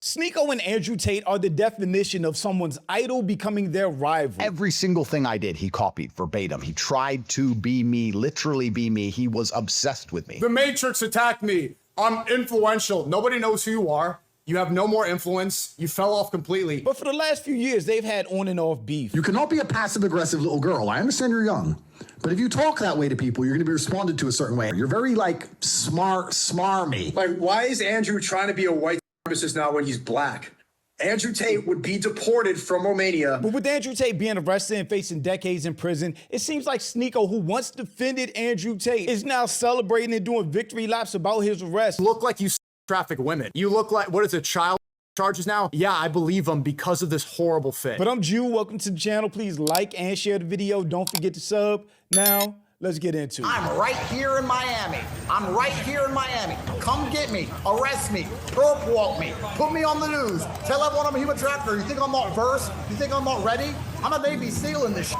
Sneako and Andrew Tate are the definition of someone's idol becoming their rival. Every single thing I did, he copied verbatim. He tried to be me, literally be me. He was obsessed with me. The Matrix attacked me. I'm influential. Nobody knows who you are. You have no more influence. You fell off completely. But for the last few years, they've had on and off beef. You cannot be a passive-aggressive little girl. I understand you're young. But if you talk that way to people, you're going to be responded to a certain way. You're very, like, smarmy. Like, why is Andrew trying to be a white supremacist now when he's black? Andrew Tate would be deported from Romania. But with Andrew Tate being arrested and facing decades in prison, it seems like Sneako, who once defended Andrew Tate, is now celebrating and doing victory laps about his arrest. You look like you traffic women. You look like, what is it, child charges now? Yeah, I believe them because of this horrible fit. But I'm Jew. Welcome to the channel. Please like and share the video. Don't forget to sub. Now, let's get into it. I'm right here in Miami. I'm right here in Miami. Come get me, arrest me, perp walk me, put me on the news. Tell everyone I'm a human trafficker. You think I'm not versed? You think I'm not ready? I'm a Navy SEAL in this shit.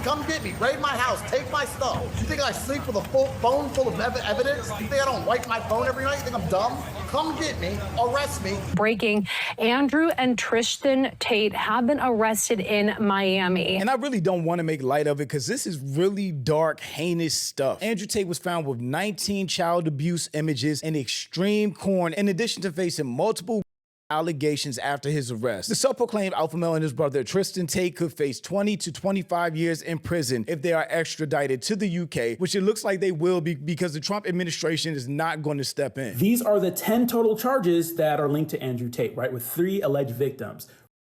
Come get me, raid my house, take my stuff. You think I sleep with a full phone full of evidence? You think I don't wipe my phone every night? You think I'm dumb? Come get me, arrest me. Breaking, Andrew and Tristan Tate have been arrested in Miami. And I really don't want to make light of it because this is really dark, heinous stuff. Andrew Tate was found with 19 child abuse images and extreme porn, in addition to facing multiple allegations after his arrest. The self-proclaimed alpha male and his brother Tristan Tate could face 20 to 25 years in prison if they are extradited to the UK, which it looks like they will be because the Trump administration is not going to step in. These are the 10 total charges that are linked to Andrew Tate, right, with 3 alleged victims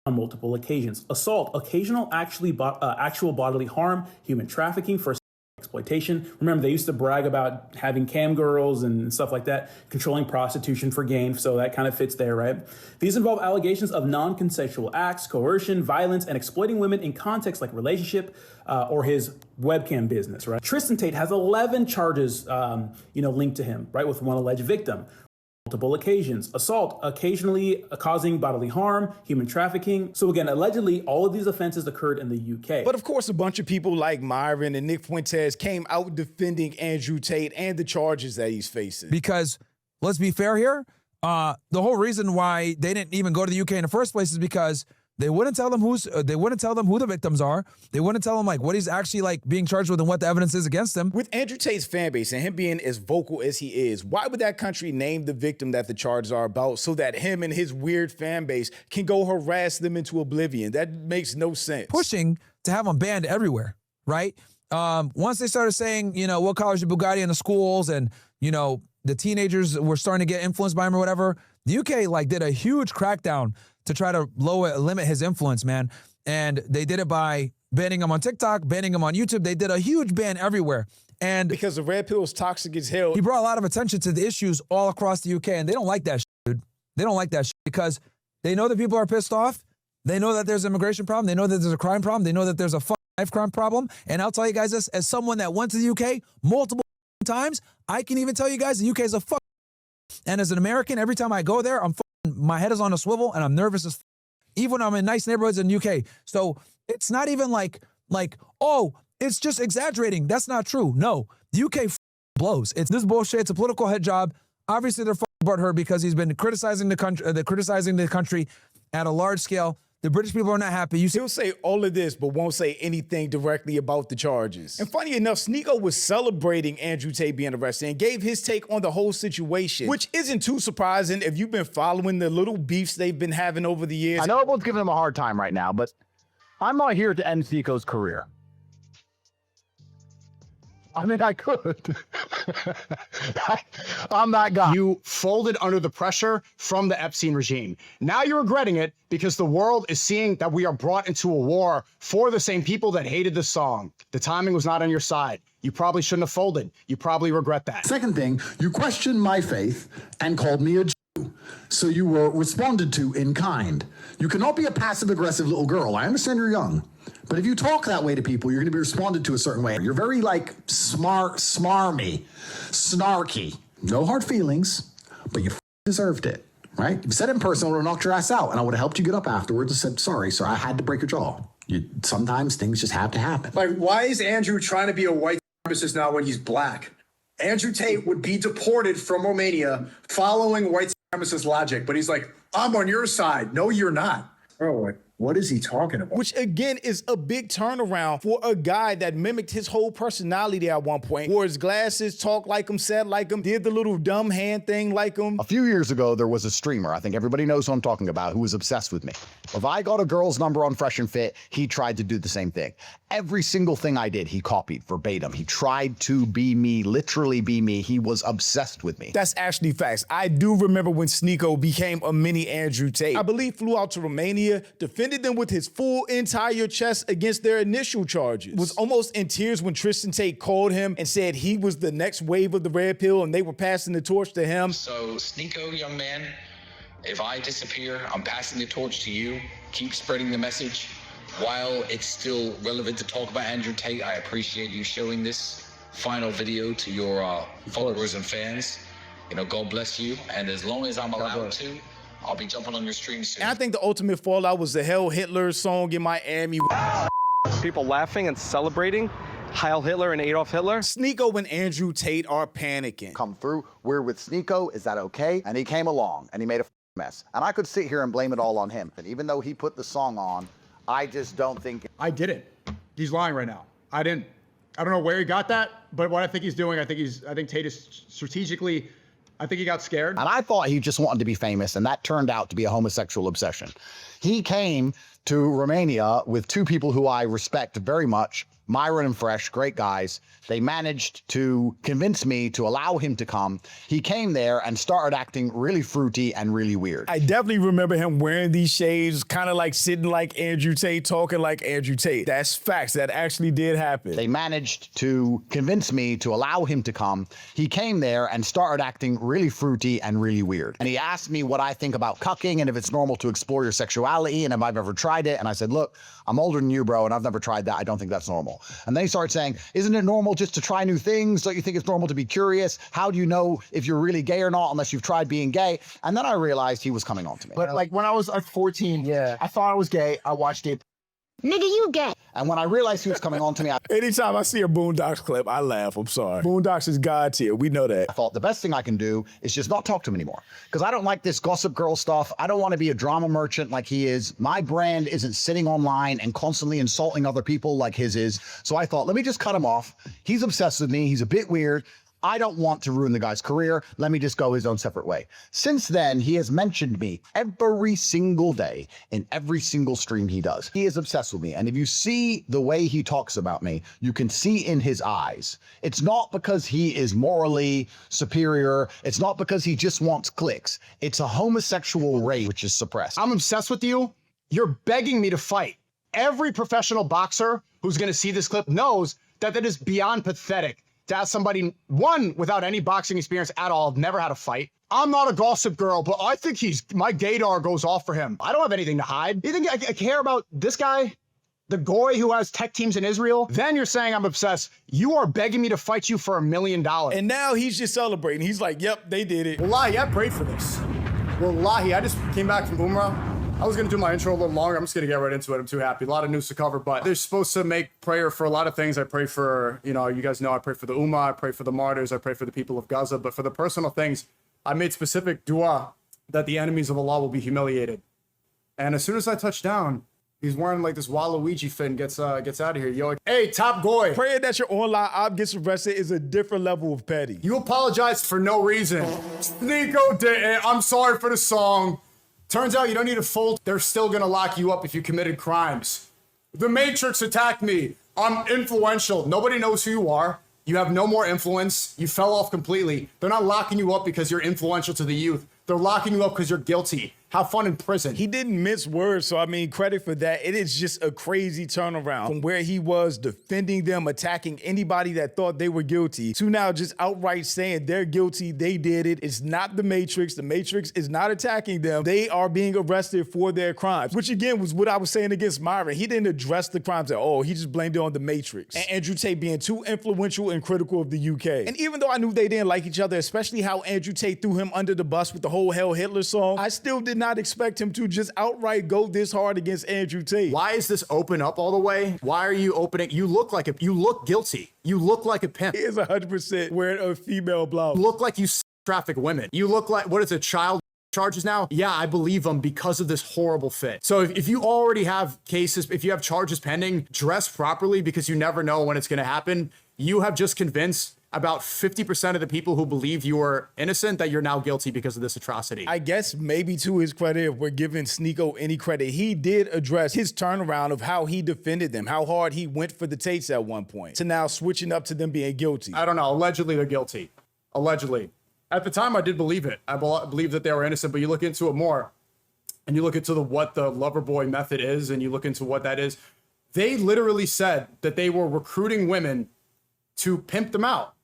on multiple occasions: assault, actual bodily harm, human trafficking for exploitation. Remember, they used to brag about having cam girls and stuff like that, controlling prostitution for gain, so that kind of fits there, right? These involve allegations of non-consensual acts, coercion, violence, and exploiting women in contexts like relationship or his webcam business, right? Tristan Tate has 11 charges, linked to him, right, with 1 alleged victim. Multiple occasions: assault, occasionally causing bodily harm, human trafficking. So again, allegedly, all of these offenses occurred in the UK. But of course, a bunch of people like Myron and Nick Fuentes came out defending Andrew Tate and the charges that he's facing. Because, let's be fair here, the whole reason why they didn't even go to the UK in the first place is because they wouldn't tell them who the victims are. They wouldn't tell them like what he's actually like being charged with and what the evidence is against him. With Andrew Tate's fan base and him being as vocal as he is, why would that country name the victim that the charges are about so that him and his weird fan base can go harass them into oblivion? That makes no sense. Pushing to have them banned everywhere, right? Once they started saying, what color is your Bugatti in the schools, and the teenagers were starting to get influenced by him or whatever, the UK like did a huge crackdown to try to limit his influence, man. And they did it by banning him on TikTok, banning him on YouTube. They did a huge ban everywhere. And because the red pill is toxic as hell. He brought a lot of attention to the issues all across the UK, and they don't like that shit, dude. They don't like that shit because they know that people are pissed off. They know that there's an immigration problem. They know that there's a crime problem. They know that there's a life crime problem. And I'll tell you guys this, as someone that went to the UK multiple times, I can even tell you guys the UK is a fuck. And as an American, every time I go there, my head is on a swivel and I'm nervous as even when I'm in nice neighborhoods in the UK. So it's not even like, oh, it's just exaggerating. That's not true. No, the UK blows. It's this bullshit. It's a political head job. Obviously, they're butthurt because he's been criticizing the country at a large scale. The British people are not happy. He'll say all of this, but won't say anything directly about the charges. And funny enough, Sneako was celebrating Andrew Tate being arrested and gave his take on the whole situation, which isn't too surprising if you've been following the little beefs they've been having over the years. I know everyone's giving him a hard time right now, but I'm not here to end Sneako's career. I mean, I could. I'm that guy. You folded under the pressure from the Epstein regime. Now you're regretting it because the world is seeing that we are brought into a war for the same people that hated the song. The timing was not on your side. You probably shouldn't have folded. You probably regret that. Second thing, you questioned my faith and called me a Jew. So you were responded to in kind. You cannot be a passive-aggressive little girl. I understand you're young. But if you talk that way to people, you're going to be responded to a certain way. You're very, like, smarmy, snarky. No hard feelings, but you deserved it, right? If you said it in person, I would have knocked your ass out, and I would have helped you get up afterwards and said, sorry, sir, I had to break your jaw. Sometimes things just have to happen. Like, why is Andrew trying to be a white supremacist now when he's black? Andrew Tate would be deported from Romania following white supremacist logic, but he's like, I'm on your side. No, you're not. Bro, what is he talking about? Which again is a big turnaround for a guy that mimicked his whole personality at one point. Wore his glasses, talked like him, said like him, did the little dumb hand thing like him. A few years ago, there was a streamer, I think everybody knows who I'm talking about, who was obsessed with me. If I got a girl's number on Fresh and Fit, he tried to do the same thing. Every single thing I did, he copied verbatim. He tried to be me, literally be me. He was obsessed with me. That's actually facts. I do remember when Sneako became a mini Andrew Tate. I believe flew out to Romania, defended them with his full entire chest against their initial charges. Was almost in tears when Tristan Tate called him and said he was the next wave of the red pill and they were passing the torch to him. So Sneako, young man, if I disappear, I'm passing the torch to you. Keep spreading the message. While it's still relevant to talk about Andrew Tate, I appreciate you showing this final video to your followers and fans. You know, God bless you. And as long as I'm allowed to, I'll be jumping on your stream soon. And I think the ultimate fallout was the Heil Hitler song in Miami. People laughing and celebrating Heil Hitler and Adolf Hitler. Sneako and Andrew Tate are panicking. Come through, we're with Sneako, is that okay? And he came along and he made a mess. And I could sit here and blame it all on him. And even though he put the song on, I just don't think. I didn't. He's lying right now. I didn't. I don't know where he got that, but what I think he's doing, I think Tate is strategically, I think he got scared. And I thought he just wanted to be famous, and that turned out to be a homosexual obsession. He came to Romania with two people who I respect very much, Myron and Fresh, great guys. They managed to convince me to allow him to come. He came there and started acting really fruity and really weird. I definitely remember him wearing these shades, kind of like sitting like Andrew Tate, talking like Andrew Tate. That's facts. That actually did happen. They managed to convince me to allow him to come. He came there and started acting really fruity and really weird. And he asked me what I think about cucking and if it's normal to explore your sexuality and if I've ever tried it. And I said, look, I'm older than you, bro, and I've never tried that. I don't think that's normal. And they started saying, isn't it normal just to try new things? Don't you think it's normal to be curious? How do you know if you're really gay or not unless you've tried being gay? And then I realized he was coming on to me. But like when I was 14, I thought I was gay. I watched it. Nigga, you gay. And when I realized he was coming on to me, anytime I see a Boondocks clip, I laugh. I'm sorry. Boondocks is God tier. We know that. I thought the best thing I can do is just not talk to him anymore. Because I don't like this gossip girl stuff. I don't want to be a drama merchant like he is. My brand isn't sitting online and constantly insulting other people like his is. So I thought, let me just cut him off. He's obsessed with me. He's a bit weird. I don't want to ruin the guy's career. Let me just go his own separate way. Since then, he has mentioned me every single day in every single stream he does. He is obsessed with me. And if you see the way he talks about me, you can see in his eyes. It's not because he is morally superior. It's not because he just wants clicks. It's a homosexual rage which is suppressed. I'm obsessed with you. You're begging me to fight. Every professional boxer who's going to see this clip knows that that is beyond pathetic. To ask somebody, one, without any boxing experience at all, never had a fight. I'm not a gossip girl, but I think my gaydar goes off for him. I don't have anything to hide. You think I care about this guy? The goy who has tech teams in Israel? Then you're saying I'm obsessed. You are begging me to fight you for $1 million. And now he's just celebrating. He's like, yep, they did it. Wallahi, I prayed for this. Wallahi, I just came back from Boomerang. I was going to do my intro a little longer. I'm just going to get right into it. I'm too happy. A lot of news to cover, but they're supposed to make prayer for a lot of things. I pray for, you guys know I pray for the Ummah. I pray for the martyrs. I pray for the people of Gaza. But for the personal things, I made specific dua that the enemies of Allah will be humiliated. And as soon as I touch down, he's wearing like this Waluigi fit and gets out of here. Yo, hey, top goy. Praying that your online op gets arrested is a different level of petty. You apologized for no reason. Sneako did it. I'm sorry for the song. Turns out you don't need a full. They're still gonna lock you up if you committed crimes. The Matrix attacked me. I'm influential. Nobody knows who you are. You have no more influence. You fell off completely. They're not locking you up because you're influential to the youth. They're locking you up because you're guilty. Have fun in prison. He didn't mince words, so I mean, credit for that. It is just a crazy turnaround from where he was defending them, attacking anybody that thought they were guilty, to now just outright saying they're guilty, they did it. It's not the Matrix. The Matrix is not attacking them. They are being arrested for their crimes, which again was what I was saying against Myron. He didn't address the crimes at all. He just blamed it on the Matrix. And Andrew Tate being too influential and critical of the UK. And even though I knew they didn't like each other, especially how Andrew Tate threw him under the bus with the whole Heil Hitler song, I still did not expect him to just outright go this hard against Andrew Tate. Why is this open up all the way? Why are you opening? You look guilty. You look like a pimp. He is 100% wearing a female blouse. You look like you traffic women. You look like, what is it, child charges now, yeah, I believe them because of this horrible fit. So if you already have cases, if you have charges pending, dress properly because you never know when it's going to happen. You have just convinced about 50% of the people who believe you are innocent that you're now guilty because of this atrocity. I guess maybe to his credit, if we're giving Sneako any credit, he did address his turnaround of how he defended them, how hard he went for the Tates at one point, to now switching up to them being guilty. I don't know. Allegedly, they're guilty. Allegedly. At the time, I did believe it. I believe that they were innocent, but you look into it more, and you look into what the lover boy method is, and you look into what that is. They literally said that they were recruiting women to pimp them out.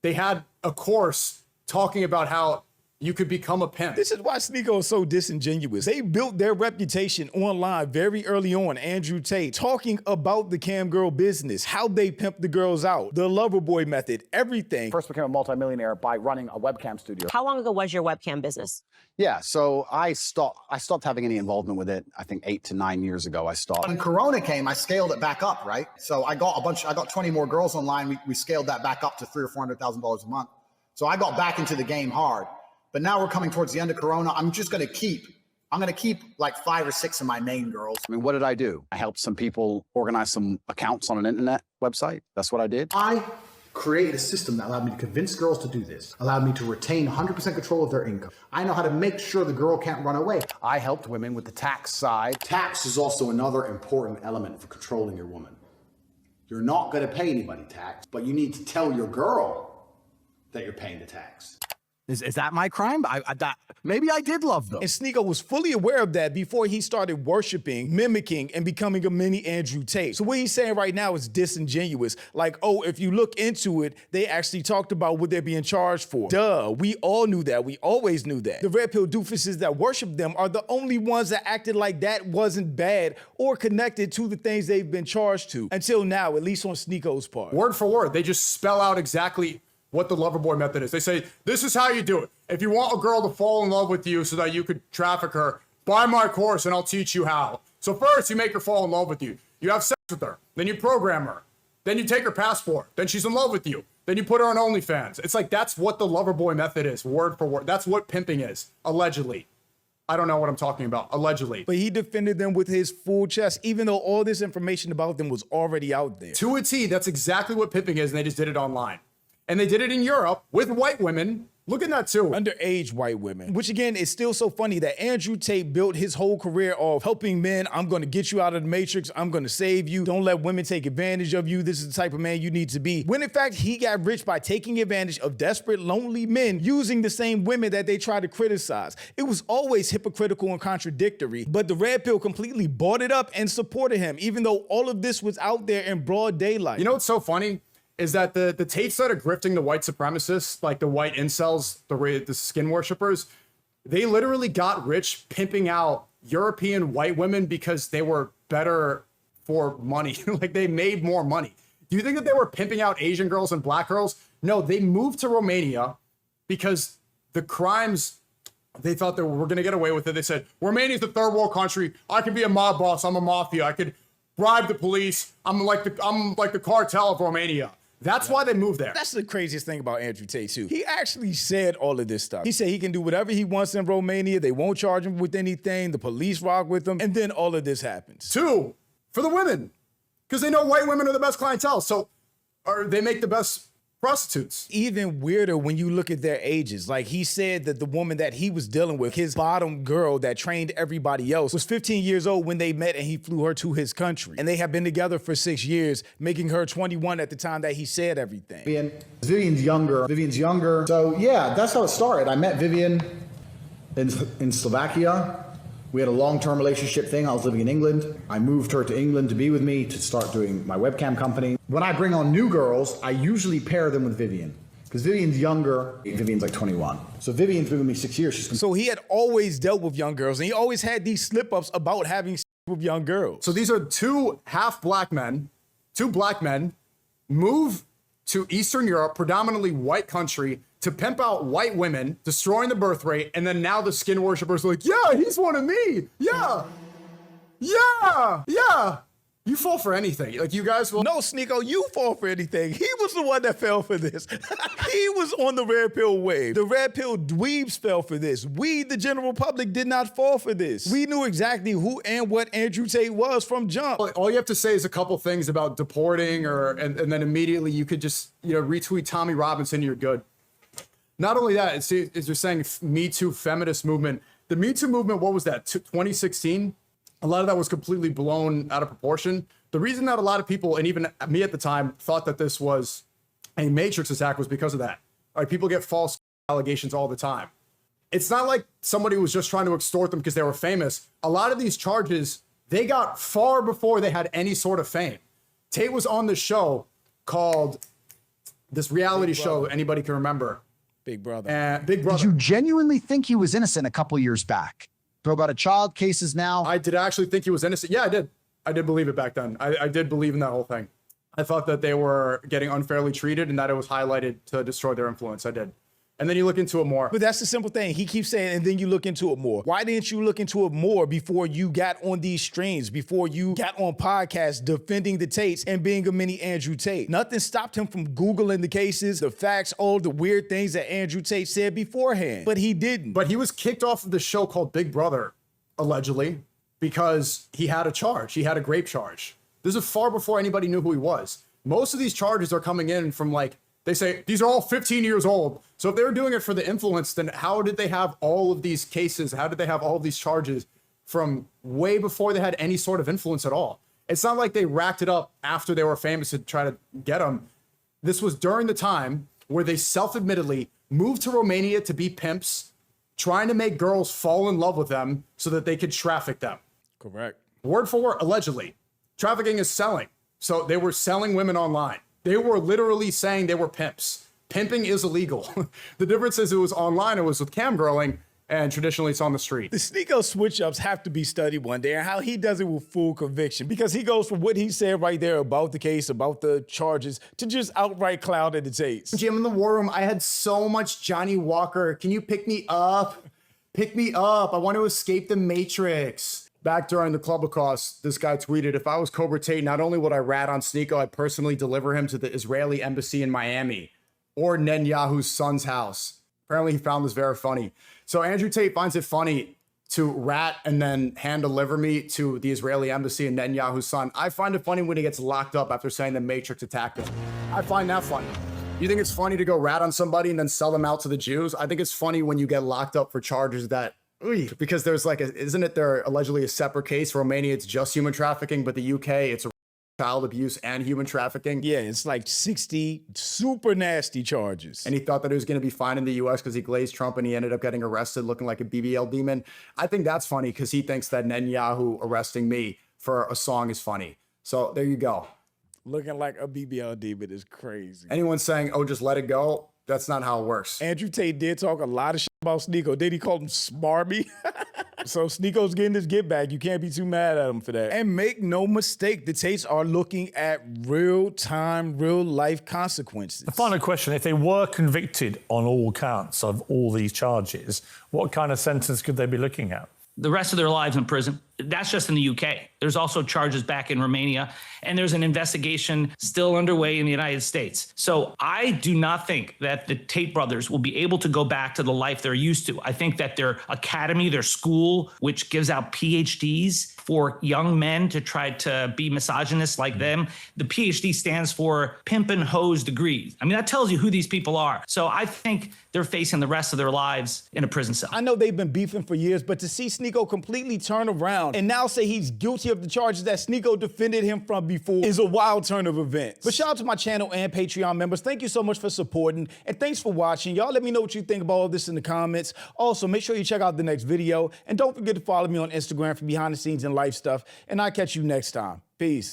They had a course talking about how you could become a pimp. This is why Sneako is so disingenuous. They built their reputation online very early on. Andrew Tate talking about the cam girl business, how they pimp the girls out, the lover boy method, everything. First became a multimillionaire by running a webcam studio. How long ago was your webcam business? Yeah, so I stopped having any involvement with it. I think 8 to 9 years ago I stopped. When Corona came, I scaled it back up, right? So I got 20 more girls online. We scaled that back up to $300,000 or $400,000 a month. So I got back into the game hard. But now we're coming towards the end of Corona. I'm going to keep like 5 or 6 of my main girls. I mean, what did I do? I helped some people organize some accounts on an internet website. That's what I did. I created a system that allowed me to convince girls to do this, allowed me to retain 100% control of their income. I know how to make sure the girl can't run away. I helped women with the tax side. Tax is also another important element for controlling your woman. You're not going to pay anybody tax, but you need to tell your girl that you're paying the tax. Is that my crime? Maybe I did love them. And Sneako was fully aware of that before he started worshiping, mimicking, and becoming a mini Andrew Tate. So what he's saying right now is disingenuous. Like, oh, if you look into it, they actually talked about what they're being charged for. Duh, we all knew that. We always knew that. The red pill doofuses that worship them are the only ones that acted like that wasn't bad or connected to the things they've been charged to. Until now, at least on Sneako's part. Word for word, they just spell out exactly what the lover boy method is. They say, this is how you do it. If you want a girl to fall in love with you so that you could traffic her, buy my course and I'll teach you how. So first you make her fall in love with you. You have sex with her. Then you program her. Then you take her passport. Then she's in love with you. Then you put her on OnlyFans. It's like, that's what the lover boy method is, word for word. That's what pimping is, allegedly. I don't know what I'm talking about, allegedly. But he defended them with his full chest, even though all this information about them was already out there. To a T, that's exactly what pimping is, and they just did it online. And they did it in Europe with white women. Look at that too. Underage white women. Which again, is still so funny that Andrew Tate built his whole career of helping men. I'm gonna get you out of the matrix. I'm gonna save you. Don't let women take advantage of you. This is the type of man you need to be. When in fact, he got rich by taking advantage of desperate, lonely men using the same women that they try to criticize. It was always hypocritical and contradictory, but the red pill completely bought it up and supported him, even though all of this was out there in broad daylight. You know what's so funny? Is that the Tates that are grifting the white supremacists, like the white incels, the skin worshippers, they literally got rich pimping out European white women because they were better for money. Like they made more money. Do you think that they were pimping out Asian girls and black girls? No, they moved to Romania because the crimes, they thought they were going to get away with it. They said, Romania's the third world country. I can be a mob boss. I'm a mafia. I could bribe the police. I'm like the cartel of Romania. That's why they moved there. That's the craziest thing about Andrew Tate, too. He actually said all of this stuff. He said he can do whatever he wants in Romania. They won't charge him with anything. The police rock with him. And then all of this happens. 2, for the women. Because they know white women are the best clientele. So they make the best prostitutes. Even weirder when you look at their ages. Like he said that the woman that he was dealing with, his bottom girl that trained everybody else, was 15 years old when they met and he flew her to his country. And they have been together for 6 years, making her 21 at the time that he said everything. Vivian's younger. So yeah, that's how it started. I met Vivian in Slovakia. We had a long-term relationship thing. I was living in England. I moved her to England to be with me to start doing my webcam company. When I bring on new girls, I usually pair them with Vivian because Vivian's younger. Vivian's like 21. So Vivian's been with me 6 years. So he had always dealt with young girls and he always had these slip-ups about having sex with young girls. So these are two black men move to Eastern Europe, predominantly white country, to pimp out white women, destroying the birth rate, and then now the skin worshippers are like, yeah, he's one of me. Yeah. You fall for anything. Like, you guys will. No, Sneako, you fall for anything. He was the one that fell for this. He was on the red pill wave. The red pill dweebs fell for this. We, the general public, did not fall for this. We knew exactly who and what Andrew Tate was from jump. All you have to say is a couple things about deporting, and then immediately you could just, retweet Tommy Robinson, you're good. Not only that, it's you're saying Me Too feminist movement. The Me Too movement, what was that, 2016? A lot of that was completely blown out of proportion. The reason that a lot of people, and even me at the time, thought that this was a Matrix attack was because of that. All right, people get false allegations all the time. It's not like somebody was just trying to extort them because they were famous. A lot of these charges, they got far before they had any sort of fame. Tate was on this show called, this reality show, anybody can remember. Big Brother. Big Brother. Did you genuinely think he was innocent a couple years back? Throw about a child cases now. I did actually think he was innocent. Yeah, I did. I did believe it back then. I did believe in that whole thing. I thought that they were getting unfairly treated and that it was highlighted to destroy their influence. I did. And then you look into it more. But that's the simple thing. He keeps saying, and then you look into it more. Why didn't you look into it more before you got on these streams, before you got on podcasts defending the Tates and being a mini Andrew Tate? Nothing stopped him from Googling the cases, the facts, all the weird things that Andrew Tate said beforehand. But he didn't. But he was kicked off of the show called Big Brother, allegedly, because he had a charge. He had a grape charge. This is far before anybody knew who he was. Most of these charges are coming in from, like, they say, these are all 15 years old. So if they were doing it for the influence, then how did they have all of these cases? How did they have all of these charges from way before they had any sort of influence at all? It's not like they racked it up after they were famous to try to get them. This was during the time where they self-admittedly moved to Romania to be pimps, trying to make girls fall in love with them so that they could traffic them. Correct. Word for word, allegedly. Trafficking is selling. So they were selling women online. They were literally saying they were pimps. Pimping is illegal. The difference is it was online, it was with camgirling, and traditionally it's on the street. The Sneako switch-ups have to be studied one day, and how he does it with full conviction, because he goes from what he said right there about the case, about the charges, to just outright clouding the Tates. Jim, in the war room, I had so much Johnny Walker. Can you pick me up? Pick me up. I want to escape the Matrix. Back during the Clubhouse, this guy tweeted, if I was Cobra Tate, not only would I rat on Sneako, I'd personally deliver him to the Israeli embassy in Miami or Netanyahu's son's house. Apparently he found this very funny. So Andrew Tate finds it funny to rat and then hand deliver me to the Israeli embassy and Netanyahu's son. I find it funny when he gets locked up after saying the Matrix attacked him. I find that funny. You think it's funny to go rat on somebody and then sell them out to the Jews? I think it's funny when you get locked up for charges that, because there's like, isn't it there allegedly a separate case? Romania, it's just human trafficking, but the UK, it's child abuse and human trafficking. Yeah, it's like 60 super nasty charges. And he thought that he was going to be fine in the US because he glazed Trump and he ended up getting arrested looking like a BBL demon. I think that's funny because he thinks that Netanyahu arresting me for a song is funny. So there you go. Looking like a BBL demon is crazy. Anyone saying, oh, just let it go, that's not how it works. Andrew Tate did talk a lot of shit about Sneako. Did he call him smarmy? So Sneako's getting his get back. You can't be too mad at him for that. And make no mistake, the Tates are looking at real-time, real-life consequences. The final question, if they were convicted on all counts of all these charges, what kind of sentence could they be looking at? The rest of their lives in prison. That's just in the UK. There's also charges back in Romania, and there's an investigation still underway in the United States. So I do not think that the Tate brothers will be able to go back to the life they're used to. I think that their academy, their school, which gives out PhDs for young men to try to be misogynists like them, the PhD stands for pimp and hose degrees. I mean, that tells you who these people are. So I think they're facing the rest of their lives in a prison cell. I know they've been beefing for years, but to see Sneako completely turn around and now say he's guilty of the charges that Sneako defended him from before is a wild turn of events. But shout out to my channel and Patreon members. Thank you so much for supporting, and thanks for watching. Y'all let me know what you think about all this in the comments. Also, make sure you check out the next video, and don't forget to follow me on Instagram for behind the scenes and life stuff, and I'll catch you next time. Peace.